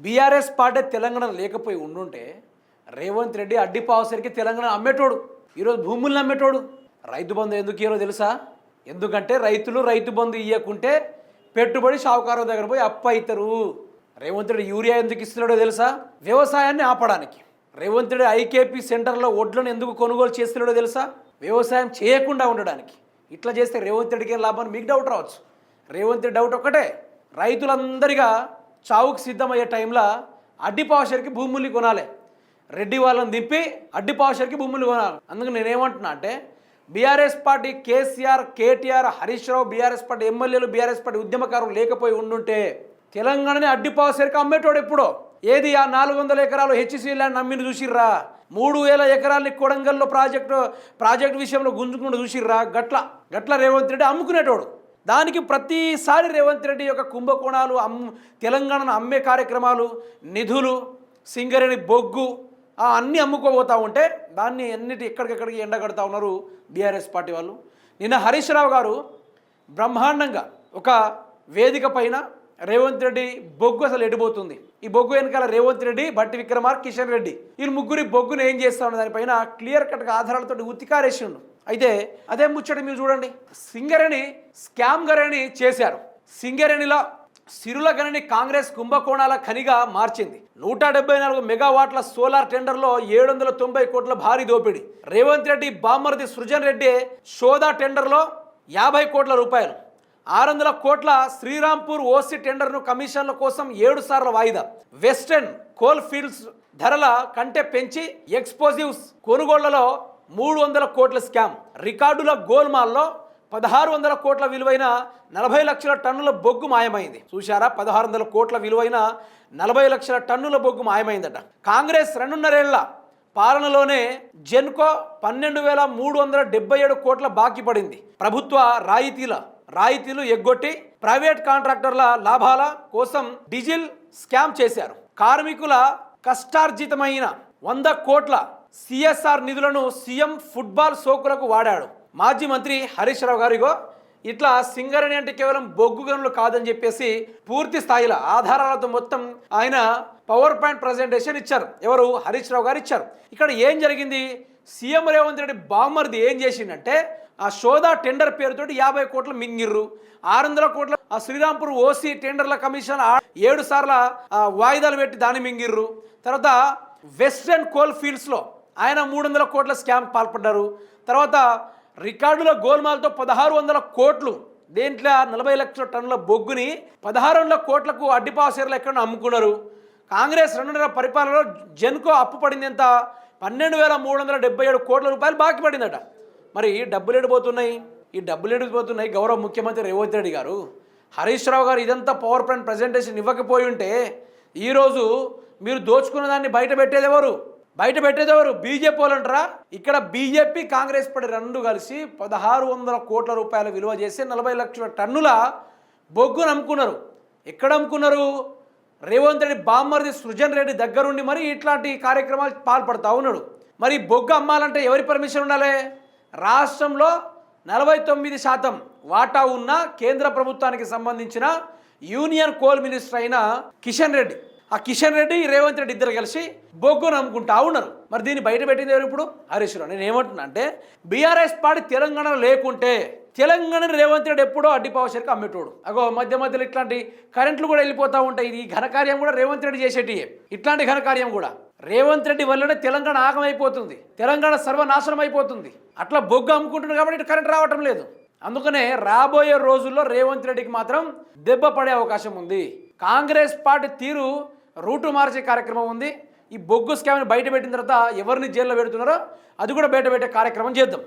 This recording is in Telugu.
బీఆర్ఎస్ పార్టీ తెలంగాణ లేకపోయి ఉండుంటే రేవంత్ రెడ్డి అడ్డిపావసరికి తెలంగాణ అమ్మేటోడు, ఈరోజు భూములను అమ్మేటోడు. రైతు బంధు ఎందుకు ఇయ్యారో తెలుసా? ఎందుకంటే రైతులు రైతు బంధు ఇవ్వకుంటే పెట్టుబడి షావుకారు దగ్గర పోయి అప్పు అవుతారు. రేవంత్ రెడ్డి యూరియా ఎందుకు ఇస్తున్నాడో తెలుసా? వ్యవసాయాన్ని ఆపడానికి. రేవంత్ రెడ్డి ఐకేపీ సెంటర్లో వడ్లను ఎందుకు కొనుగోలు చేస్తున్నాడో తెలుసా? వ్యవసాయం చేయకుండా ఉండడానికి. ఇట్లా చేస్తే రేవంత్ రెడ్డికి లాభం మీకు డౌట్ రావచ్చు. రేవంత్ రెడ్డి డౌట్ ఒక్కటే, రైతులందరిగా చావుకు సిద్ధమయ్యే టైంలో అడ్డిపావసరికి భూముల్ని కొనాలి, రెడ్డి వాళ్ళని దింపి అడ్డిపావసరికి భూములు కొనాలి. అందుకు నేనేమంటున్నా అంటే BRS party KCR, KTR, Harish Rao, BRS party ఎమ్మెల్యేలు, బీఆర్ఎస్ పార్టీ ఉద్యమకారులు లేకపోయి ఉండుంటే తెలంగాణని అడ్డిపావసరికి అమ్మేటోడు ఎప్పుడో. ఏది ఆ 400 ఎకరాలు హెచ్సి ల్యాండ్ అమ్మిని చూసిర్రా? 3000 ఎకరాలని కొడంగల్లో ప్రాజెక్టు విషయంలో గుంజుకుండా చూసిర్రా? గట్ల రేవంత్ రెడ్డి అమ్ముకునేటోడు. దానికి ప్రతిసారి రేవంత్ రెడ్డి యొక్క కుంభకోణాలు, తెలంగాణను అమ్మే కార్యక్రమాలు, నిధులు, సింగరేణి బొగ్గు అన్నీ అమ్ముకోబోతూ ఉంటే దాన్ని అన్నిటి ఎక్కడికెక్కడికి ఎండగడతా ఉన్నారు బీఆర్ఎస్ పార్టీ వాళ్ళు. నిన్న హరీష్ రావు గారు బ్రహ్మాండంగా ఒక వేదిక పైన రేవంత్ రెడ్డి బొగ్గు అసలు ఎడిపోతుంది, ఈ బొగ్గు వెనకాల రేవంత్ రెడ్డి, బట్టి విక్రమార్, కిషన్ రెడ్డి ఈ ముగ్గురి బొగ్గును ఏం చేస్తా ఉన్న దానిపైన క్లియర్ కట్గా ఆధారాలతో ఉతికారేసిండు. అయితే అదే ముచ్చట మీరు చూడండి, సింగరేణి స్కామ్ గరేణి చేశారు. సింగరేణిలో సిరుల గనిని కాంగ్రెస్ కుంభకోణాల ఖనిగా మార్చింది. 174 మెగావాట్ల సోలార్ టెండర్లో 790 కోట్ల భారీ దోపిడీ. రేవంత్ రెడ్డి బామ్మర్ది సృజన్ రెడ్డి షోదా టెండర్లో 50 కోట్ల రూపాయలు. 600 కోట్ల శ్రీరాంపూర్ ఓసీ టెండర్ను కమిషన్ల కోసం 7 సార్లు వాయిదా. వెస్టర్న్ కోల్ ఫీల్డ్స్ ధరల కంటే పెంచి ఎక్స్ప్లోజివ్స్ కొనుగోళ్లలో 300 కోట్ల స్కామ్. రికార్డుల గోల్మాల్లో 1600 కోట్ల విలువైన 40 లక్షల టన్నుల బొగ్గు మాయమైంది. చూశారా? 1600 కోట్ల విలువైన 40 లక్షల టన్నుల బొగ్గు మాయమైందట. కాంగ్రెస్ 2.5 ఏళ్ల పాలనలోనే జెన్కో 12,377 కోట్ల బాకీ పడింది. ప్రభుత్వ రాయితీలు ఎగ్గొట్టి ప్రైవేట్ కాంట్రాక్టర్ల లాభాల కోసం డీజిల్ స్కామ్ చేశారు. కార్మికుల కష్టార్జితమైన 100 కోట్ల సిఎస్ఆర్ నిధులను సీఎం ఫుట్బాల్ సోకులకు వాడాడు. మాజీ మంత్రి హరీష్ రావు గారిగో ఇట్లా సింగరేణి అంటే కేవలం బొగ్గు గనులు కాదని చెప్పేసి పూర్తి స్థాయిలో ఆధారాలతో మొత్తం ఆయన పవర్ పాయింట్ ప్రజెంటేషన్ ఇచ్చారు. ఎవరు? హరీష్ రావు గారు ఇచ్చారు. ఇక్కడ ఏం జరిగింది? సీఎం రేవంత్ రెడ్డి బామ్మర్ది ఏం చేసిందంటే ఆ షోదా టెండర్ పేరుతోటి 50 కోట్లు మింగిర్రు. 600 కోట్ల ఆ శ్రీరాంపూర్ ఓసీ టెండర్ల కమిషన్ 7 సార్ల వాయిదాలు పెట్టి దాన్ని మింగిర్రు. తర్వాత వెస్టర్న్ కోల్ ఫీల్డ్స్లో ఆయన 300 కోట్ల స్కామ్ పాల్పడ్డారు. తర్వాత రికార్డుల గోల్మాల్తో 1600 కోట్లు, దేంట్లో 40 లక్షల టన్నుల బొగ్గుని 1600 కోట్లకు అడ్డిపావసీర్లు ఎక్కడ అమ్ముకున్నారు. కాంగ్రెస్ 2.5 పరిపాలనలో జెన్కో అప్పు పడింది ఎంత? 12,377 కోట్ల రూపాయలు బాకీ పడిందట. మరి ఈ డబ్బులు ఎడిపోతున్నాయి? గౌరవ ముఖ్యమంత్రి రేవంత్ రెడ్డి గారు, హరీష్ రావు గారు ఇదంతా పవర్ పాయింట్ ప్రజెంటేషన్ ఇవ్వకపోయి ఉంటే ఈరోజు మీరు దోచుకున్న దాన్ని బయట పెట్టేది ఎవరు? బీజేపీ వాళ్ళు అంటారా? ఇక్కడ బీజేపీ కాంగ్రెస్ పార్టీ రెండు కలిసి 1600 కోట్ల రూపాయల విలువ చేసి 40 లక్షల టన్నుల బొగ్గును అమ్ముకున్నారు. ఎక్కడ అమ్ముకున్నారు? రేవంత్ రెడ్డి బామ్మర్ది సృజన్ రెడ్డి దగ్గరుండి మరి ఇట్లాంటి కార్యక్రమాలు పాల్పడతా ఉన్నాడు. మరి బొగ్గు అమ్మాలంటే ఎవరి పర్మిషన్ ఉండాలి? రాష్ట్రంలో 49% వాటా ఉన్న కేంద్ర ప్రభుత్వానికి సంబంధించిన యూనియన్ కోల్ మినిస్టర్ అయిన కిషన్ రెడ్డి, ఆ కిషన్ రెడ్డి రేవంత్ రెడ్డి ఇద్దరు కలిసి బొగ్గును అమ్ముకుంటా ఉన్నారు. మరి దీన్ని బయట పెట్టింది ఎవరు? ఇప్పుడు హరీష్ రావు. నేను ఏమంటున్నా అంటే బీఆర్ఎస్ పార్టీ తెలంగాణలో లేకుంటే తెలంగాణని రేవంత్ రెడ్డి ఎప్పుడో అడ్డిపావసరికి అమ్మేటోడు. మధ్యలో ఇట్లాంటి కరెంట్లు కూడా వెళ్ళిపోతూ ఉంటాయి. ఈ ఘనకార్యం కూడా రేవంత్ రెడ్డి చేసేటి. ఇట్లాంటి ఘనకార్యం కూడా రేవంత్ రెడ్డి వల్లనే తెలంగాణ ఆగమైపోతుంది, తెలంగాణ సర్వనాశనం అయిపోతుంది. అట్లా బొగ్గు అమ్ముకుంటున్నారు కాబట్టి కరెంట్ రావటం లేదు. అందుకనే రాబోయే రోజుల్లో రేవంత్ రెడ్డికి మాత్రం దెబ్బ పడే అవకాశం ఉంది. కాంగ్రెస్ పార్టీ తీరు రూటు మార్చే కార్యక్రమం ఉంది. ఈ బొగ్గు స్కామ్ని బయట పెట్టిన తర్వాత ఎవరిని జైల్లో పెడుతున్నారో అది కూడా బయట పెట్టే కార్యక్రమం చేద్దాం.